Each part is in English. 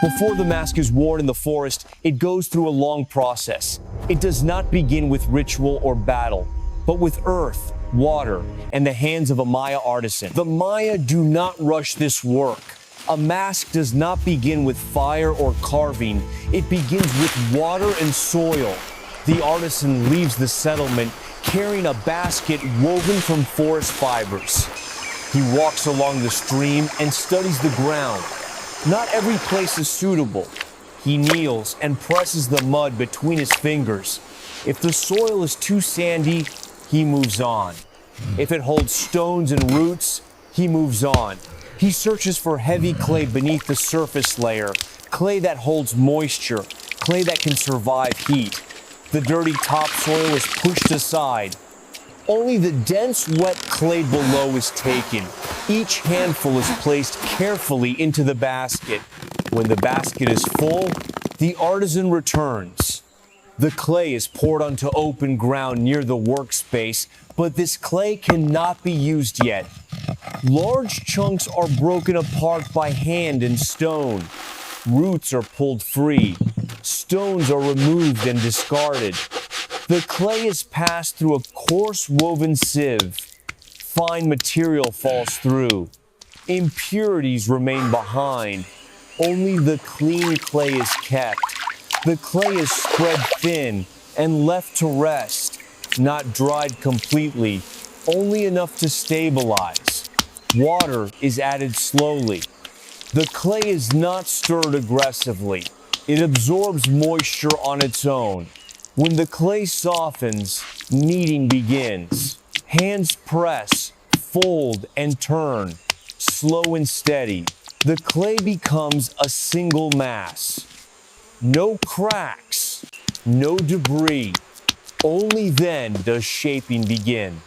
Before the mask is worn in the forest, it goes through a long process. It does not begin with ritual or battle, but with earth, water, and the hands of a Maya artisan. The Maya do not rush this work. A mask does not begin with fire or carving. It begins with water and soil. The artisan leaves the settlement carrying a basket woven from forest fibers. He walks along the stream and studies the ground. Not every place is suitable. He kneels and presses the mud between his fingers. If the soil is too sandy, he moves on. If it holds stones and roots, he moves on. He searches for heavy clay beneath the surface layer, clay that holds moisture, clay that can survive heat. The dirty topsoil is pushed aside. Only the dense, wet clay below is taken. Each handful is placed carefully into the basket. When the basket is full, the artisan returns. The clay is poured onto open ground near the workspace, but this clay cannot be used yet. Large chunks are broken apart by hand and stone. Roots are pulled free. Stones are removed and discarded. The clay is passed through a coarse woven sieve. Fine material falls through. Impurities remain behind. Only the clean clay is kept. The clay is spread thin and left to rest, not dried completely, only enough to stabilize. Water is added slowly. The clay is not stirred aggressively. It absorbs moisture on its own. When the clay softens, kneading begins. Hands press, fold, and turn, slow and steady. The clay becomes a single mass. No cracks, no debris. Only then does shaping begin.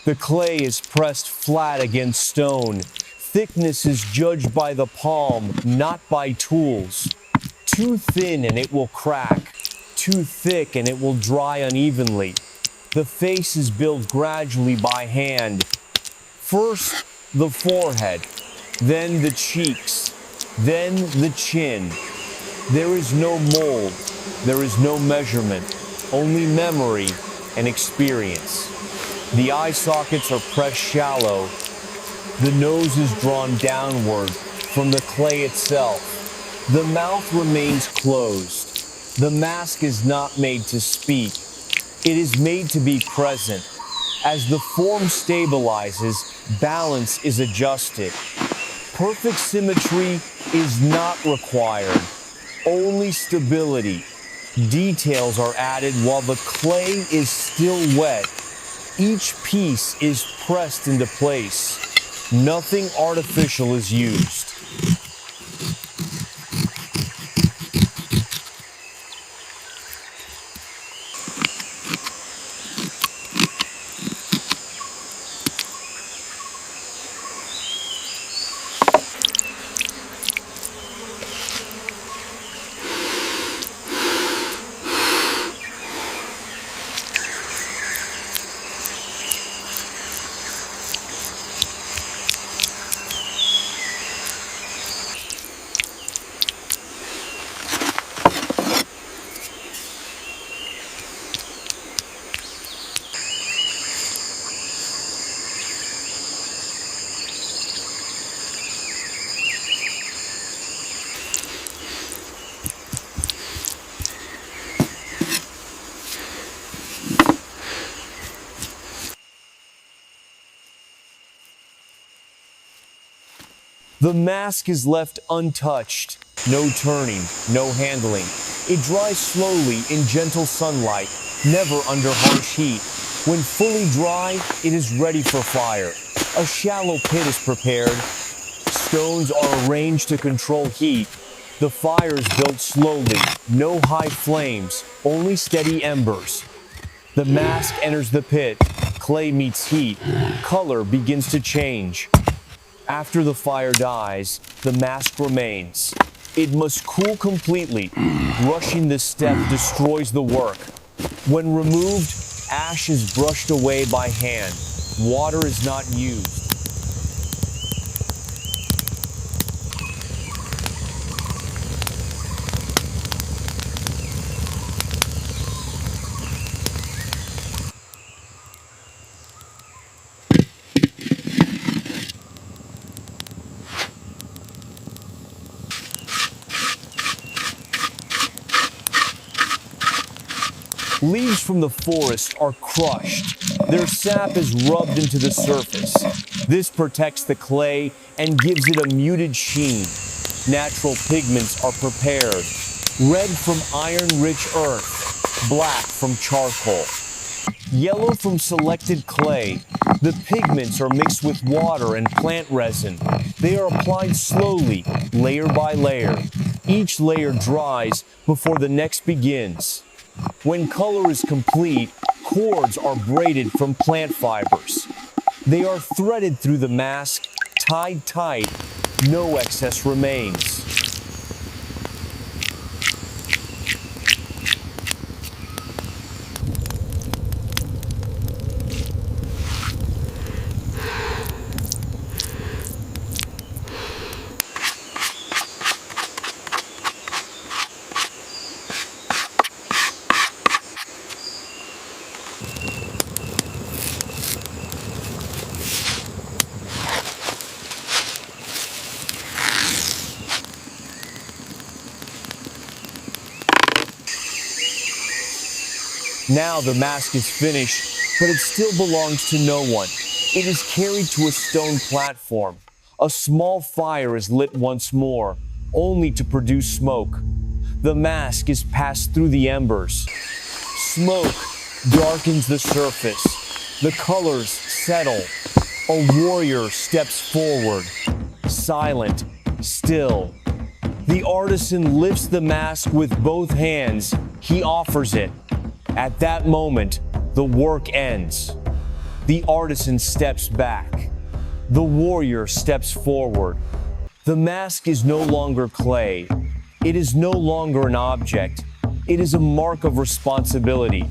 The clay is pressed flat against stone. Thickness is judged by the palm, not by tools. Too thin and it will crack. Too thick and it will dry unevenly. The face is built gradually by hand. First, the forehead, then the cheeks, then the chin. There is no mold, there is no measurement, only memory and experience. The eye sockets are pressed shallow. The nose is drawn downward from the clay itself. The mouth remains closed. The mask is not made to speak. It is made to be present. As the form stabilizes, balance is adjusted. Perfect symmetry is not required, only stability. Details are added while the clay is still wet. Each piece is pressed into place. Nothing artificial is used. The mask is left untouched. No turning, no handling. It dries slowly in gentle sunlight, never under harsh heat. When fully dry, it is ready for fire. A shallow pit is prepared. Stones are arranged to control heat. The fire is built slowly, no high flames, only steady embers. The mask enters the pit. Clay meets heat. Color begins to change. After the fire dies, the mask remains. It must cool completely. Rushing this step destroys the work. When removed, ash is brushed away by hand. Water is not used. Leaves from the forest are crushed. Their sap is rubbed into the surface. This protects the clay and gives it a muted sheen. Natural pigments are prepared. Red from iron-rich earth, black from charcoal. Yellow from selected clay. The pigments are mixed with water and plant resin. They are applied slowly, layer by layer. Each layer dries before the next begins. When color is complete, cords are braided from plant fibers. They are threaded through the mask, tied tight. No excess remains. Now the mask is finished, but it still belongs to no one. It is carried to a stone platform. A small fire is lit once more, only to produce smoke. The mask is passed through the embers. Smoke darkens the surface. The colors settle. A warrior steps forward, silent, still. The artisan lifts the mask with both hands. He offers it. At that moment, the work ends. The artisan steps back. The warrior steps forward. The mask is no longer clay. It is no longer an object. It is a mark of responsibility.